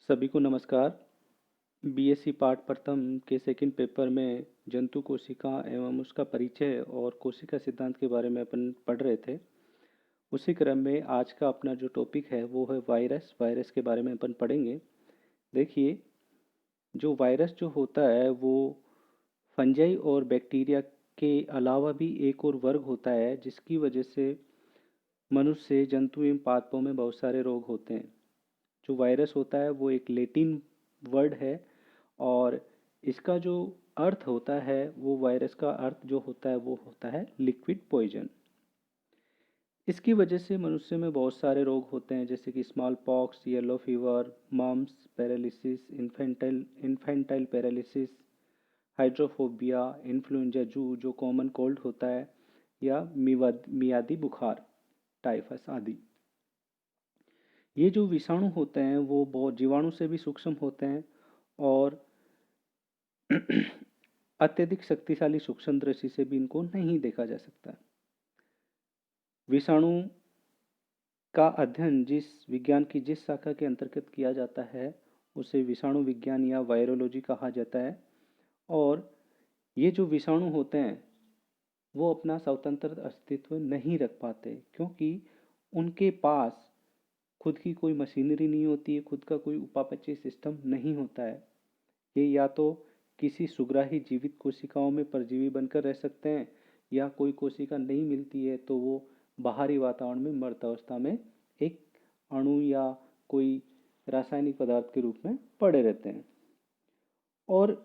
सभी को नमस्कार। बीएससी पाठ प्रथम के सेकंड पेपर में जंतु कोशिका एवं उसका परिचय और कोशिका सिद्धांत के बारे में अपन पढ़ रहे थे। उसी क्रम में आज का अपना जो टॉपिक है वो है वायरस। वायरस के बारे में अपन पढ़ेंगे। देखिए, जो वायरस जो होता है वो फंजाई और बैक्टीरिया के अलावा भी एक और वर्ग होता है जिसकी वजह से मनुष्य, जंतु एवं पादपों में बहुत सारे रोग होते हैं। जो वायरस होता है वो एक लैटिन वर्ड है और इसका जो अर्थ होता है वो वायरस का अर्थ जो होता है वो होता है लिक्विड पॉइजन। इसकी वजह से मनुष्य में बहुत सारे रोग होते हैं जैसे कि smallpox, yellow fever, mumps, paralysis, infantile paralysis, hydrophobia, influenza जू जो कॉमन कोल्ड होता है, या मियादी बुखार, टाइफस आदि। ये जो विषाणु होते हैं वो बहुत जीवाणु से भी सूक्ष्म होते हैं और अत्यधिक शक्तिशाली सूक्ष्म दृष्टि से भी इनको नहीं देखा जा सकता। विषाणु का अध्ययन जिस विज्ञान की जिस शाखा के अंतर्गत किया जाता है उसे विषाणु विज्ञान या वायरोलॉजी कहा जाता है। और ये जो विषाणु होते हैं वो अपना स्वतंत्र अस्तित्व नहीं रख पाते क्योंकि उनके पास खुद की कोई मशीनरी नहीं होती है, खुद का कोई उपापचय सिस्टम नहीं होता है। ये या तो किसी सुग्राही जीवित कोशिकाओं में परजीवी बनकर रह सकते हैं या कोई कोशिका नहीं मिलती है तो वो बाहरी वातावरण में मृत अवस्था में एक अणु या कोई रासायनिक पदार्थ के रूप में पड़े रहते हैं। और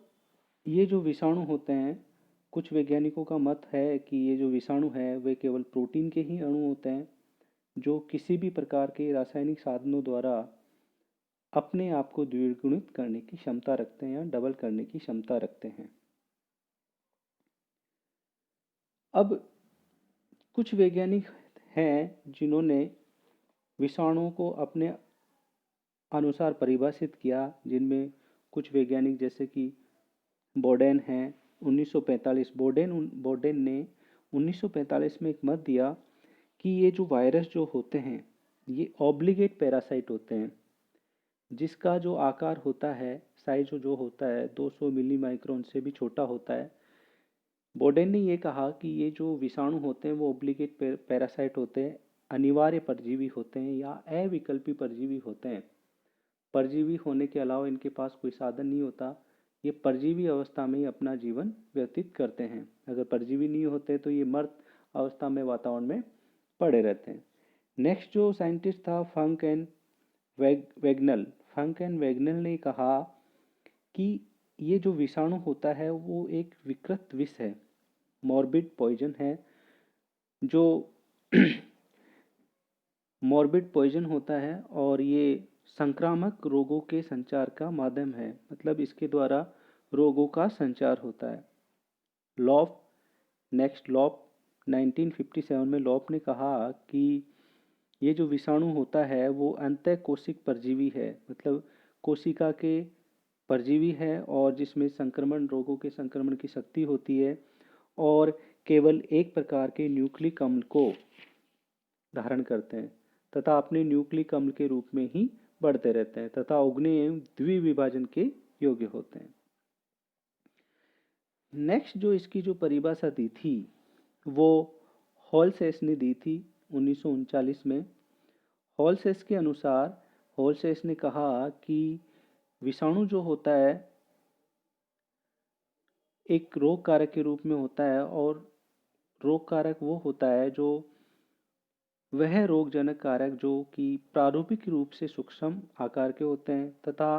ये जो विषाणु होते हैं, कुछ वैज्ञानिकों का मत है कि ये जो विषाणु है वे केवल प्रोटीन के ही अणु होते हैं जो किसी भी प्रकार के रासायनिक साधनों द्वारा अपने आप को द्विगुणित करने की क्षमता रखते हैं या डबल करने की क्षमता रखते हैं। अब कुछ वैज्ञानिक हैं जिन्होंने विषाणुओं को अपने अनुसार परिभाषित किया, जिनमें कुछ वैज्ञानिक जैसे कि बोडेन हैं। 1945 बोडेन ने 1945 में एक मत दिया कि ये जो वायरस जो होते हैं ये ऑब्लिगेट पैरासाइट होते हैं जिसका जो आकार होता है, साइज जो होता है 200 मिली माइक्रोन से भी छोटा होता है। बोडेन ने ये कहा कि ये जो विषाणु होते हैं वो ऑब्लिगेट पैरासाइट होते हैं, अनिवार्य परजीवी होते हैं या अविकल्पी परजीवी होते हैं। परजीवी होने के अलावा इनके पास कोई साधन नहीं होता। ये परजीवी अवस्था में ही अपना जीवन व्यतीत करते हैं। अगर परजीवी नहीं होते तो ये मर्त अवस्था में वातावरण में पड़े रहते हैं। नेक्स्ट जो साइंटिस्ट था फंक एंड वैगनल ने कहा कि ये जो विषाणु होता है वो एक विकृत विष है, मॉर्बिड पॉइजन है, जो मॉर्बिड पॉइजन होता है और ये संक्रामक रोगों के संचार का माध्यम है। मतलब इसके द्वारा रोगों का संचार होता है। लॉफ नेक्स्ट लॉफ 1957 में लॉफ ने कहा कि ये जो विषाणु होता है वो अंतःकोशिक परजीवी है, मतलब कोशिका के परजीवी है और जिसमें संक्रमण रोगों के संक्रमण की शक्ति होती है और केवल एक प्रकार के न्यूक्लिक अम्ल को धारण करते हैं तथा अपने न्यूक्लिक अम्ल के रूप में ही बढ़ते रहते हैं तथा उगने एवं द्विविभाजन के योग्य होते हैं। नेक्स्ट जो इसकी जो परिभाषा दी थी वो हॉलसेस ने दी थी 1939 में। हॉलसेस के अनुसार हॉलसेस ने कहा कि विषाणु जो होता है एक रोग कारक के रूप में होता है और रोग कारक वो होता है जो वह रोगजनक कारक जो कि प्रारूपिक रूप से सूक्ष्म आकार के होते हैं तथा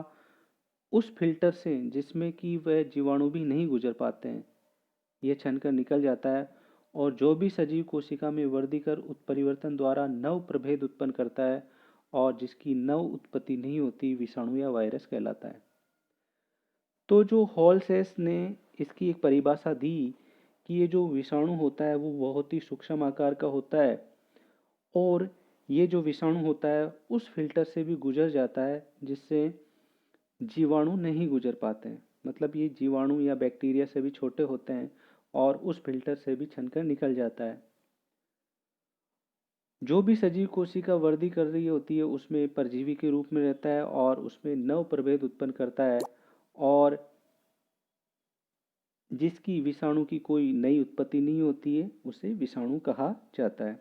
उस फिल्टर से जिसमें कि वह जीवाणु भी नहीं गुजर पाते हैं, यह छनकर निकल जाता है और जो भी सजीव कोशिका में वृद्धि कर उत्परिवर्तन द्वारा नव प्रभेद उत्पन्न करता है और जिसकी नव उत्पत्ति नहीं होती विषाणु या वायरस कहलाता है। तो जो हॉलसेस ने इसकी एक परिभाषा दी कि ये जो विषाणु होता है वो बहुत ही सूक्ष्म आकार का होता है और ये जो विषाणु होता है उस फिल्टर से भी गुजर जाता है जिससे जीवाणु नहीं गुजर पाते हैं। मतलब ये जीवाणु या बैक्टीरिया से भी छोटे होते हैं और उस फिल्टर से भी छनकर निकल जाता है। जो भी सजीव कोशिका वृद्धि कर रही होती है उसमें परजीवी के रूप में रहता है और उसमें नव प्रभेद उत्पन्न करता है, और जिसकी विषाणु की कोई नई उत्पत्ति नहीं होती है उसे विषाणु कहा जाता है।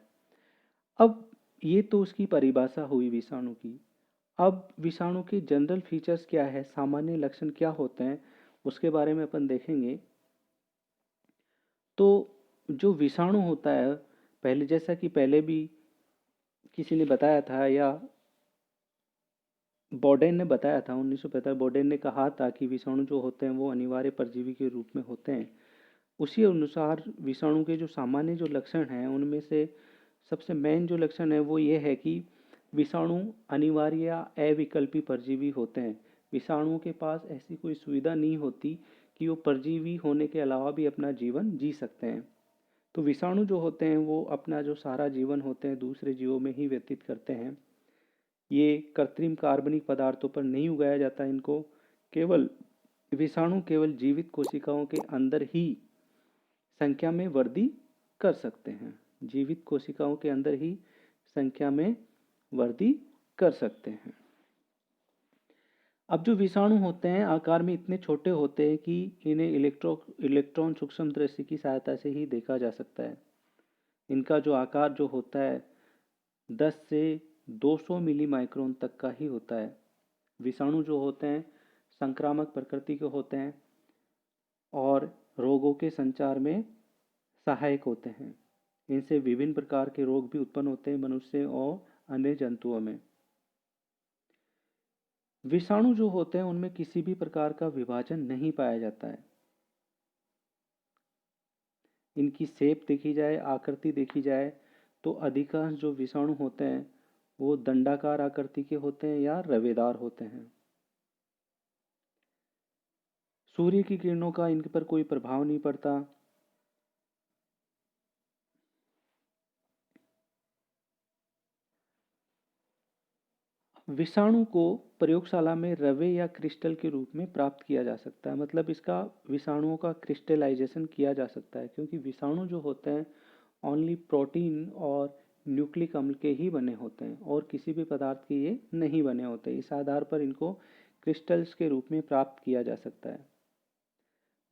अब ये तो उसकी परिभाषा हुई विषाणु की। अब विषाणु के जनरल फीचर्स क्या है, सामान्य लक्षण क्या होते हैं, उसके बारे में अपन देखेंगे। तो जो विषाणु होता है, पहले जैसा कि पहले भी किसी ने बताया था, या बोडेन ने बताया था 1945, बोडेन ने कहा था कि विषाणु जो होते हैं वो अनिवार्य परजीवी के रूप में होते हैं। उसी अनुसार विषाणु के जो सामान्य जो लक्षण हैं उनमें से सबसे मेन जो लक्षण है वो ये है कि विषाणु अनिवार्य या अविकल्पी परजीवी होते हैं। विषाणुओं के पास ऐसी कोई सुविधा नहीं होती कि वो परजीवी होने के अलावा भी अपना जीवन जी सकते हैं। तो विषाणु जो होते हैं वो अपना जो सारा जीवन होते हैं दूसरे जीवों में ही व्यतीत करते हैं। ये कृत्रिम कार्बनिक पदार्थों पर नहीं उगाया जाता इनको, केवल विषाणु केवल जीवित कोशिकाओं के अंदर ही संख्या में वृद्धि कर सकते हैं। जीवित कोशिकाओं के अंदर ही संख्या में वृद्धि कर सकते हैं। अब जो विषाणु होते हैं आकार में इतने छोटे होते हैं कि इन्हें इलेक्ट्रॉन सूक्ष्मदर्शी की सहायता से ही देखा जा सकता है। इनका जो आकार जो होता है 10 से 200 मिली माइक्रोन तक का ही होता है। विषाणु जो होते हैं संक्रामक प्रकृति के होते हैं और रोगों के संचार में सहायक होते हैं। इनसे विभिन्न प्रकार के रोग भी उत्पन्न होते हैं मनुष्य और अन्य जंतुओं में। विषाणु जो होते हैं उनमें किसी भी प्रकार का विभाजन नहीं पाया जाता है। इनकी शेप देखी जाए, आकृति देखी जाए, तो अधिकांश जो विषाणु होते हैं वो दंडाकार आकृति के होते हैं या रवेदार होते हैं। सूर्य की किरणों का इन पर कोई प्रभाव नहीं पड़ता। विषाणु को प्रयोगशाला में रवे या क्रिस्टल के रूप में प्राप्त किया जा सकता है, मतलब इसका विषाणुओं का क्रिस्टलाइजेशन किया जा सकता है, क्योंकि विषाणु जो होते हैं ओनली प्रोटीन और न्यूक्लिक अम्ल के ही बने होते हैं और किसी भी पदार्थ के ये नहीं बने होते। इस आधार पर इनको क्रिस्टल्स के रूप में प्राप्त किया जा सकता है।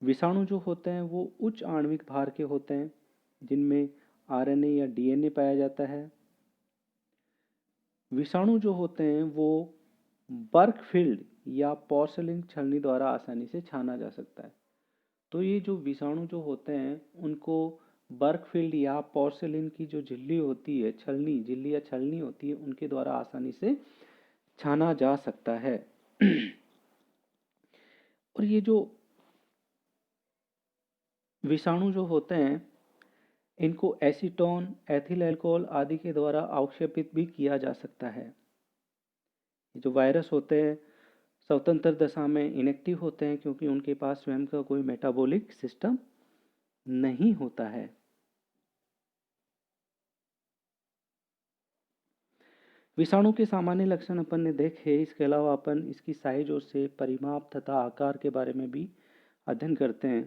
विषाणु जो होते हैं वो उच्च आणविक भार के होते हैं जिनमें आरएनए या डीएनए पाया जाता है। विषाणु जो होते हैं वो बर्कफील्ड या पोर्सिलिन छलनी द्वारा आसानी से छाना जा सकता है। तो ये जो विषाणु जो होते हैं उनको बर्कफील्ड या पोर्सिलिन की जो झिल्ली होती है, झिल्ली या छलनी होती है, उनके द्वारा आसानी से छाना जा सकता है। और ये जो विषाणु जो होते हैं इनको एसीटोन, एथिल अल्कोहल आदि के द्वारा अवक्षेपित भी किया जा सकता है। ये जो वायरस होते हैं स्वतंत्र दशा में इनएक्टिव होते हैं क्योंकि उनके पास स्वयं का कोई मेटाबॉलिक सिस्टम नहीं होता है। विषाणु के सामान्य लक्षण अपन ने देखे, इसके अलावा अपन इसकी साइज और से परिमाप तथा आकार के बारे में भी अध्ययन करते हैं।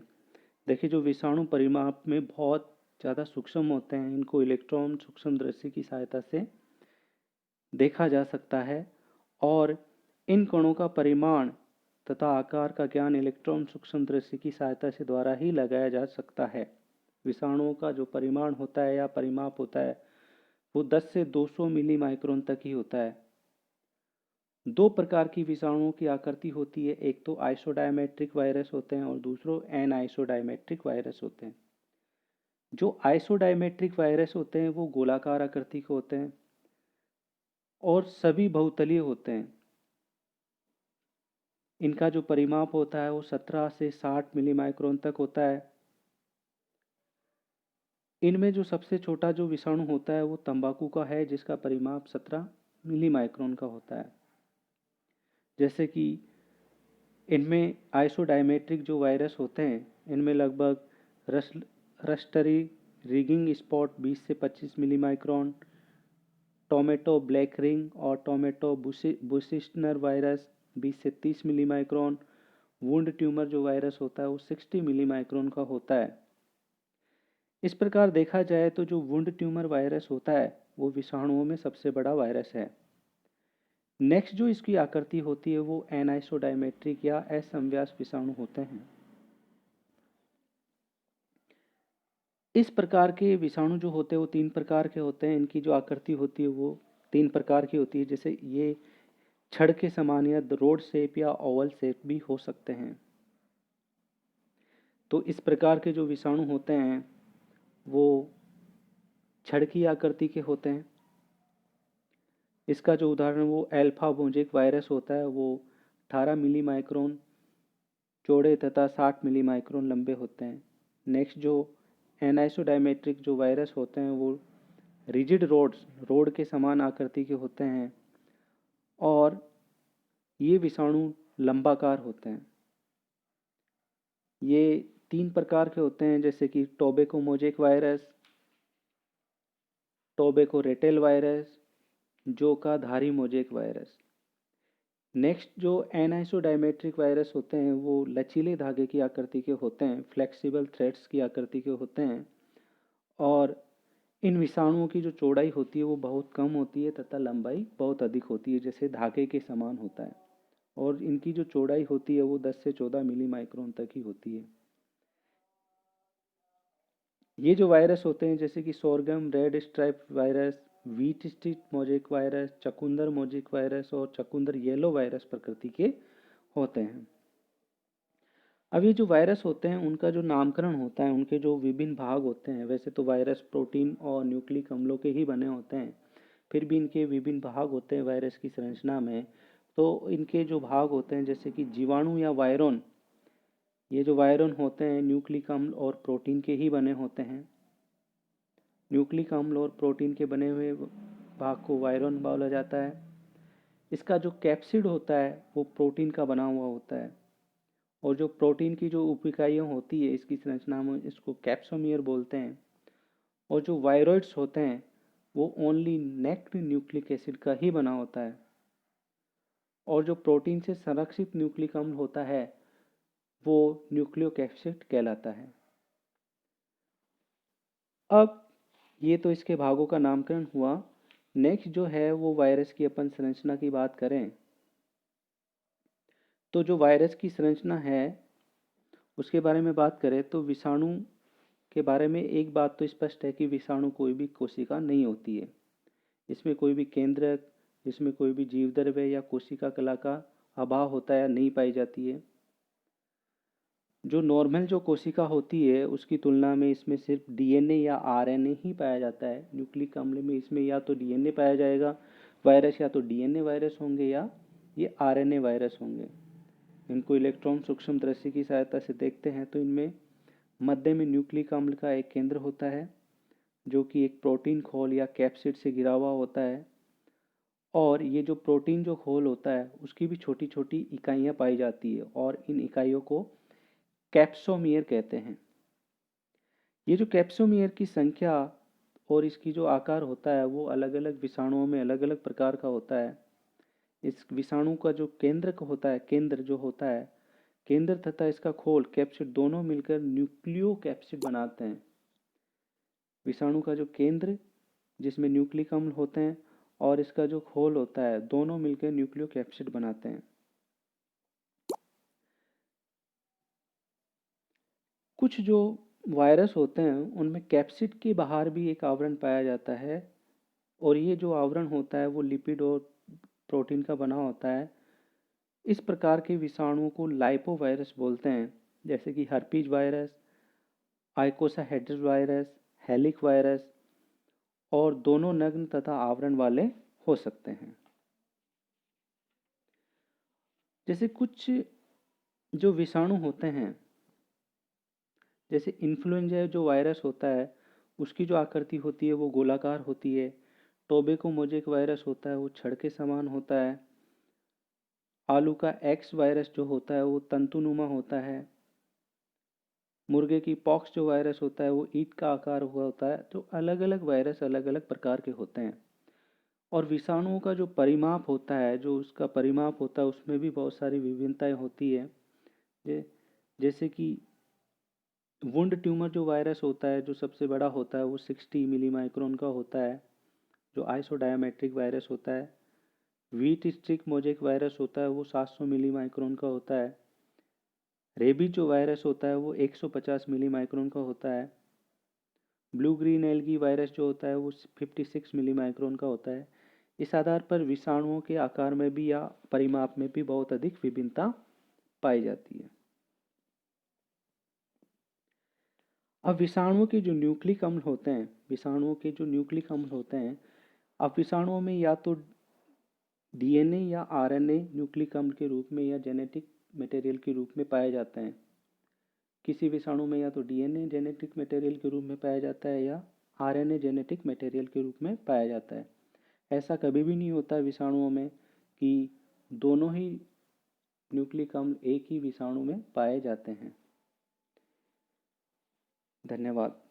देखिए जो विषाणु परिमाप में बहुत ज़्यादा सूक्ष्म होते हैं, इनको इलेक्ट्रॉन सूक्ष्मदर्शी की सहायता से देखा जा सकता है और इन कणों का परिमाण तथा आकार का ज्ञान इलेक्ट्रॉन सूक्ष्मदर्शी की सहायता से द्वारा ही लगाया जा सकता है। विषाणुओं का जो परिमाण होता है या परिमाप होता है वो 10 से 200 मिली माइक्रोन तक ही होता है। दो प्रकार की विषाणुओं की आकृति होती है, एक तो आइसोडायमेट्रिक वायरस होते हैं और दूसरों एन आइसोडायमेट्रिक वायरस होते हैं। जो आइसोडायमेट्रिक वायरस होते हैं वो गोलाकार आकृति के होते हैं और सभी बहुतलीय होते हैं। इनका जो परिमाप होता है वो 17 से 60 मिली माइक्रोन तक होता है। इनमें जो सबसे छोटा जो विषाणु होता है वो तंबाकू का है जिसका परिमाप 17 मिली माइक्रोन का होता है। जैसे कि इनमें आइसोडायमेट्रिक जो वायरस होते हैं इनमें लगभग रस्टरी रिगिंग स्पॉट 20 से 25 milli micron, tomato black ring और टोमेटो बुशिस्टनर वायरस 20 से 30 मिली माइक्रोन, वुंड ट्यूमर जो वायरस होता है वो 60 मिली माइक्रोन का होता है। इस प्रकार देखा जाए तो जो वुंड ट्यूमर वायरस होता है वो विषाणुओं में सबसे बड़ा वायरस है। नेक्स्ट जो इसकी आकृति होती है वो एनाइसोडायमेट्रिक या असमव्यास विषाणु होते हैं। इस प्रकार के विषाणु जो होते हैं वो 3 प्रकार के होते हैं। इनकी जो आकृति होती है वो 3 प्रकार की होती है, जैसे ये छड़ के समान या रोड शेप या ओवल शेप भी हो सकते हैं। तो इस प्रकार के जो विषाणु होते हैं वो छड़ की आकृति के होते हैं। इसका जो उदाहरण वो अल्फा मोज़ेक वायरस होता है, वो 18 मिली माइक्रोन चौड़े तथा 60 मिली माइक्रोन लंबे होते हैं। नेक्स्ट जो एनाइसोडायमेट्रिक जो वायरस होते हैं वो रिजिड रोड के समान आकृति के होते हैं और ये विषाणु लंबाकार होते हैं। ये 3 प्रकार के होते हैं, जैसे कि tobacco mosaic virus, tobacco rattle virus, जोका धारी मोज़ेक वायरस। नेक्स्ट जो एनाइसोडायमेट्रिक वायरस होते हैं वो लचीले धागे की आकृति के होते हैं, फ्लेक्सिबल थ्रेड्स की आकृति के होते हैं और इन विषाणुओं की जो चौड़ाई होती है वो बहुत कम होती है तथा लंबाई बहुत अधिक होती है, जैसे धागे के समान होता है। और इनकी जो चौड़ाई होती है वो 10 से 14 मिली माइक्रोन तक ही होती है। ये जो वायरस होते हैं जैसे कि sorghum red stripe virus, wheat street mosaic virus, चकुंदर मोज़ेक वायरस और चकुंदर येलो वायरस प्रकृति के होते हैं। अब ये जो वायरस होते हैं उनका जो नामकरण होता है, उनके जो विभिन्न भाग होते हैं, वैसे तो वायरस प्रोटीन और न्यूक्लिक अम्लों के ही बने होते हैं, फिर भी इनके विभिन्न भाग होते हैं वायरस की संरचना में। तो इनके जो भाग होते हैं जैसे कि जीवाणु या वायरॉन, ये जो वायरॉन होते हैं न्यूक्लिक अम्ल और प्रोटीन के ही बने होते हैं। न्यूक्लिक अम्ल और प्रोटीन के बने हुए भाग को वायरॉन बोला जाता है। इसका जो कैप्सिड होता है वो प्रोटीन का बना हुआ होता है और जो प्रोटीन की जो उप इकाइयाँ होती है इसकी संरचना में इसको कैप्सोमियर बोलते हैं। और जो वायरॉइड्स होते हैं वो ओनली नेक्ड न्यूक्लिक एसिड का ही बना होता है और जो प्रोटीन से संरक्षित न्यूक्लिक अम्ल होता है वो न्यूक्लियोकैप्सिड कहलाता है। अब ये तो इसके भागों का नामकरण हुआ। नेक्स्ट जो है वो वायरस की अपन संरचना की बात करें तो जो वायरस की संरचना है उसके बारे में बात करें तो विषाणु के बारे में एक बात तो स्पष्ट है कि विषाणु कोई भी कोशिका नहीं होती है। इसमें कोई भी केंद्रक, इसमें कोई भी जीवद्रव्य या कोशिका कला का अभाव होता है या नहीं पाई जाती है। जो नॉर्मल जो कोशिका होती है उसकी तुलना में इसमें सिर्फ डीएनए या आरएनए ही पाया जाता है। न्यूक्लिक अम्ल में इसमें या तो डीएनए पाया जाएगा वायरस, या तो डीएनए वायरस होंगे या ये आरएनए वायरस होंगे। इनको इलेक्ट्रॉन सूक्ष्म दृष्टि की सहायता से देखते हैं तो इनमें मध्य में न्यूक्लिक अम्ल का एक केंद्र होता है जो कि एक प्रोटीन खोल या कैप्सिड से घिरा हुआ होता है और ये जो प्रोटीन जो खोल होता है उसकी भी छोटी छोटी इकाइयाँ पाई जाती है और इन इकाइयों को कैप्सोमियर कहते हैं। ये जो कैप्सोमियर की संख्या और इसकी जो आकार होता है वो अलग अलग विषाणुओं में अलग अलग प्रकार का होता है। इस विषाणु का जो केंद्रक होता है, केंद्र जो होता है, केंद्र तथा इसका खोल कैप्सिड दोनों मिलकर न्यूक्लियो कैप्सिड बनाते हैं। विषाणु का जो केंद्र जिसमें न्यूक्लिक अम्ल होते हैं और इसका जो खोल होता है दोनों मिलकर न्यूक्लियो कैप्सिड बनाते हैं। कुछ जो वायरस होते हैं उनमें कैप्सिड के बाहर भी एक आवरण पाया जाता है और ये जो आवरण होता है वो लिपिड और प्रोटीन का बना होता है। इस प्रकार के विषाणुओं को लाइपोवायरस बोलते हैं, जैसे कि हर्पीज वायरस, आइकोसाहेड्रस वायरस, हेलिक वायरस और दोनों नग्न तथा आवरण वाले हो सकते हैं। जैसे कुछ जो विषाणु होते हैं, जैसे इन्फ्लुएंजा जो वायरस होता है उसकी जो आकृति होती है वो गोलाकार होती है। टोबैको मोज़ेक वायरस होता है वो छड़ के समान होता है। आलू का एक्स वायरस जो होता है वो तंतुनुमा होता है। मुर्गे की पॉक्स जो वायरस होता है वो ईंट का आकार हुआ होता है। तो अलग अलग वायरस अलग अलग प्रकार के होते हैं और विषाणुओं का जो परिमाप होता है, जो उसका परिमाप होता है उसमें भी बहुत सारी विभिन्नताएं होती है। जैसे कि वुंड ट्यूमर जो वायरस होता है जो सबसे बड़ा होता है वो 60 मिली माइक्रोन का होता है जो आइसोडायमेट्रिक वायरस होता है। व्हीट स्ट्रिक मोजेक वायरस होता है वो 700 मिली माइक्रोन का होता है। रेबीज जो वायरस होता है वो 150 मिली माइक्रोन का होता है। ब्लू ग्रीन एल्गी वायरस जो होता है वो 56 मिली माइक्रोन का होता है। इस आधार पर विषाणुओं के आकार में भी या परिमाप में भी बहुत अधिक विभिन्नता पाई जाती है। अब विषाणुओं के जो न्यूक्लिक अम्ल होते हैं, अब विषाणुओं में या तो डीएनए या आरएनए न्यूक्लिक अम्ल के रूप में या जेनेटिक मटेरियल के रूप में पाए जाते हैं। किसी विषाणु में या तो डीएनए जेनेटिक मटेरियल के रूप में पाया जाता है या आरएनए जेनेटिक मटेरियल के रूप में पाया जाता है। ऐसा कभी भी नहीं होता विषाणुओं में कि दोनों ही न्यूक्लिक अम्ल एक ही विषाणु में पाए जाते हैं। धन्यवाद।